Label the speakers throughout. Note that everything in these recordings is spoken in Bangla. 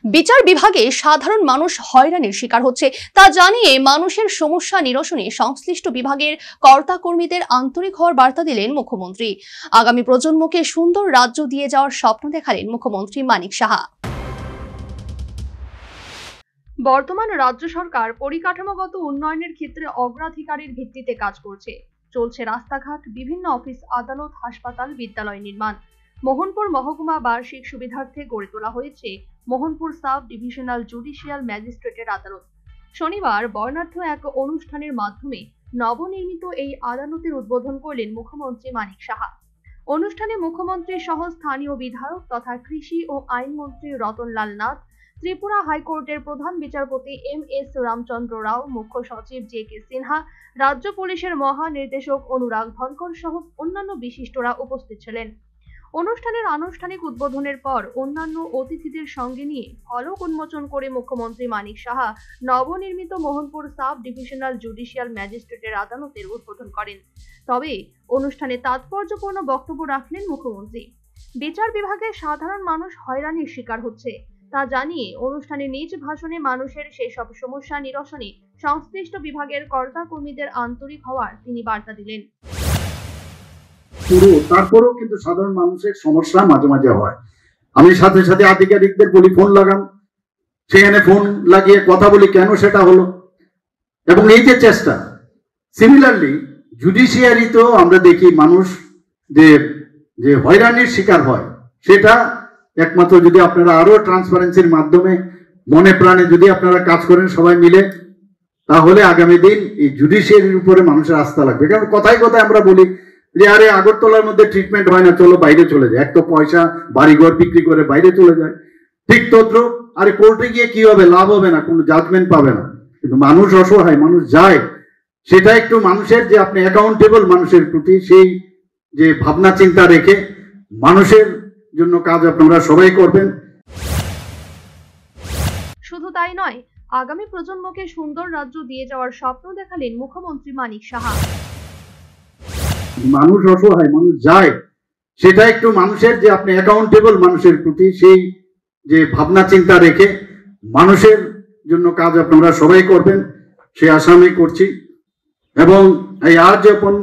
Speaker 1: বিচার বিভাগে সাধারণ মানুষ হয়রানির শিকার হচ্ছে তা জানিয়ে মানুষের সমস্যা নিরসনে সংশ্লিষ্ট বিভাগের কর্তা-কর্মীদের আন্তরিক হওয়ার বার্তা দিলেন মুখ্যমন্ত্রী। আগামী প্রজন্মকে সুন্দর রাজ্য দিয়ে যাওয়ার স্বপ্ন দেখালেন মুখ্যমন্ত্রী মানিক সাহা। বর্তমান রাজ্য সরকার পরিকাঠামোগত উন্নয়নের ক্ষেত্রে অগ্রাধিকারের ভিত্তিতে কাজ করছে। চলছে রাস্তাঘাট, বিভিন্ন অফিস আদালত, হাসপাতাল, বিদ্যালয় নির্মাণ। মোহনপুর মহকুমা বার্ষিক সুবিধার্থে গড়ে তোলা হয়েছে মোহনপুর সাব ডিভিশনাল জুডিশিয়াল ম্যাজিস্ট্রেটের আদালত। শনিবার বর্ণাঢ্য এক অনুষ্ঠানের মাধ্যমে নবনির্মিত এই আদালতের উদ্বোধন করলেন মুখ্যমন্ত্রী মানিক সাহা। অনুষ্ঠানে মুখ্যমন্ত্রী সহ স্থানীয় বিধায়ক তথা কৃষি ও আইনমন্ত্রী রতনলাল নাথ, ত্রিপুরা হাইকোর্টের প্রধান বিচারপতি এম.এস. রামচন্দ্র রাও, মুখ্য সচিব জে.কে. সিনহা, রাজ্য পুলিশের মহানির্দেশক অনুরাগ ধনকর সহ অন্যান্য বিশিষ্টরা উপস্থিত ছিলেন। অনুষ্ঠানের আনুষ্ঠানিক উদ্বোধনের পর অন্যান্য অতিথিদের সঙ্গে নিয়ে ফলক উন্মোচন করে মুখ্যমন্ত্রী মানিক সাহা নবনির্মিত মোহনপুর সাব ডিভিশনাল জুডিশিয়াল ম্যাজিস্ট্রেটের আদালতের উদ্বোধন করেন। তবে অনুষ্ঠানে তাৎপর্যপূর্ণ বক্তব্য রাখলেন মুখ্যমন্ত্রী। বিচার বিভাগে সাধারণ মানুষ হয়রানির শিকার হচ্ছে তা জানিয়ে অনুষ্ঠানে নিজ ভাষণে মানুষের সেসব সমস্যা নিরসনে সংশ্লিষ্ট বিভাগের কর্তা-কর্মীদের আন্তরিক হওয়ার তিনি বার্তা দিলেন।
Speaker 2: তারপরেও কিন্তু সাধারণ মানুষের সমস্যা মাঝে মাঝে হয়। আমি সাথে সাথে আধিকারিকদের বলি ফোন লাগান, সেখানে ফোন লাগিয়ে কথা বলি কেন সেটা হলো। এবং এই যে চেষ্টা, সিমিলারলি জুডিশিয়ারিতেও আমরা দেখি মানুষ যে হয়রানির শিকার হয়, সেটা একমাত্র যদি আপনারা আরো ট্রান্সপারেন্সির মাধ্যমে মনে প্রাণে যদি আপনারা কাজ করেন সবাই মিলে, তাহলে আগামী দিন এই জুডিশিয়ারির উপরে মানুষের আস্থা লাগবে। কারণ কথায় কথায় আমরা বলি যে আরে আগরতলার মধ্যে ট্রিটমেন্ট হয় না, চলো বাইরে চলে যায়। এক তো পয়সা বাড়িঘর বিক্রি করে বাইরে চলে যায়। ঠিক তদ্রুপ আরে কোর্টে গিয়ে কি হবে, লাভ হবে না, কোনো জাজমেন্ট পাবে না। কিন্তু মানুষ অসহায়, মানুষ যায়, সেটা একটু মানুষের যে আপনি অ্যাকাউন্টেবল মানুষের প্রতি সেই যে ভাবনা চিন্তা রেখে মানুষের জন্য কাজ আপনারা সবাই করবেন।
Speaker 1: শুধু তাই নয়, আগামী প্রজন্মকে সুন্দর রাজ্য দিয়ে যাওয়ার স্বপ্ন দেখালেন মুখ্যমন্ত্রী মানিক সাহা।
Speaker 2: মানুষ অসহায়, মানুষ যায়, সেটা একটু মানুষের যে আপনি অ্যাকাউন্টেবল মানুষের প্রতি সেই যে ভাবনা চিন্তা রেখে মানুষের জন্য কাজ আপনারা সবাই করবেন, সে আশা আমি করছি। এবং এই আজ যখন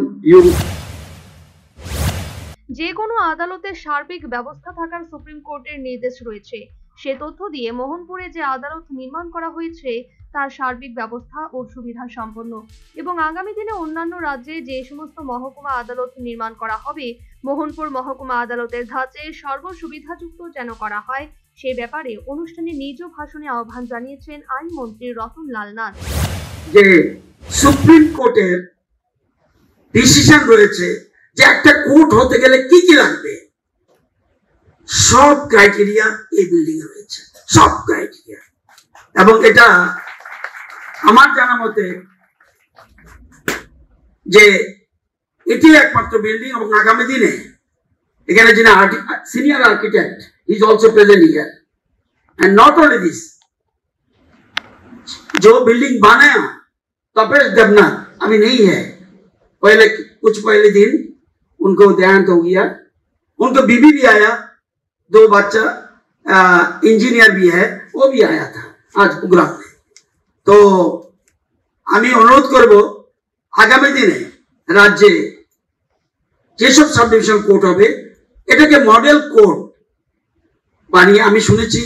Speaker 1: যে কোনো আদালতে সার্বিক ব্যবস্থা থাকার সুপ্রিম কোর্টের নির্দেশ রয়েছে। সে তথ্য দিয়ে মোহনপুরে যে আদালত নির্মাণ করা হয়েছে তার সার্বিক ব্যবস্থা ও সুবিধা সম্পন্ন এবং আগামী দিনে অন্যান্য রাজ্যে যে সমস্ত মহকুমা আদালত নির্মাণ করা হবে, মোহনপুর মহকুমা আদালতের ধাঁচে সর্বসুবিধাযুক্ত যেন করা হয়, সে ব্যাপারে অনুষ্ঠানে নিজ ভাষণে আহ্বান জানিয়েছেন আইনমন্ত্রী রতনলাল নাথ।
Speaker 3: যে সুপ্রিম কোর্টের ডিসিশন রয়েছে যে একটা কোর্ট হতে গেলে কি কি লাগবে, সব ক্রাইটেরিয়া এই বিল্ডিং এ রয়েছে, সব ক্রাইটেরিয়া। এবং এটা আমার জানা মতে যে এটি একমাত্র বিল্ডিং, এবং আগামী দিনে এখানে যিনি senior architect is also present here. And not only this, जो बिल्डिंग बनाया तपेश देवनाथ अभी नहीं है, पहले कुछ पहले दिन उनको देहांत हो गया, उनको बीबी भी आया, 2 बच्चा इंजीनियर भी है, वो भी आया था आज प्रोग्राम में। तो আমি অনুরোধ করব আগামী দিনে রাজ্যে যেসব সাব ডিভিশন কোর্ট হবে এটাকে মডেল কোর্ট বানিয়ে, আমি শুনেছি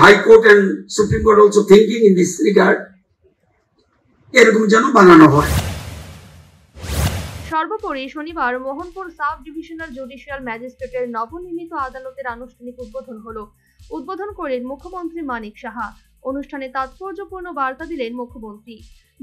Speaker 3: high court and supreme court also thinking in this regard, এরকম যেন বানানো হয়।
Speaker 1: সর্বোপরি শনিবার মোহনপুর সাব ডিভিশনাল জুডিশিয়াল ম্যাজিস্ট্রেটের নবনির্মিত আদালতের আনুষ্ঠানিক উদ্বোধন হলো। উদ্বোধন করেন মুখ্যমন্ত্রী মানিক সাহা। অনুষ্ঠানে তাৎপর্যপূর্ণ বার্তা দিলেন মুখ্যমন্ত্রী।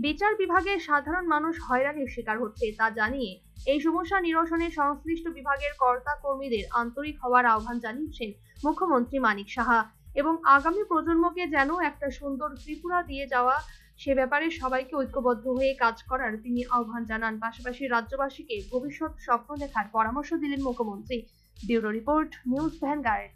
Speaker 1: বিচার বিভাগে সাধারণ মানুষ হয়রানির শিকার হচ্ছে তা জানিয়ে এই সমস্যা নিরসনে সংশ্লিষ্ট বিভাগের কর্তা-কর্মীদের আন্তরিক হওয়ার আহ্বান জানিয়েছেন মুখ্যমন্ত্রী মানিক সাহা এবং আগামী প্রজন্মকে যেন একটা সুন্দর ত্রিপুরা দিয়ে যাওয়া, সে ব্যাপারে সবাইকে ঐক্যবদ্ধ হয়ে কাজ করার তিনি আহ্বান জানান। পাশাপাশি রাজ্যবাসীকে ভবিষ্যৎ স্বপ্ন দেখার পরামর্শ দিলেন মুখ্যমন্ত্রী। Bureau report, news vanguard.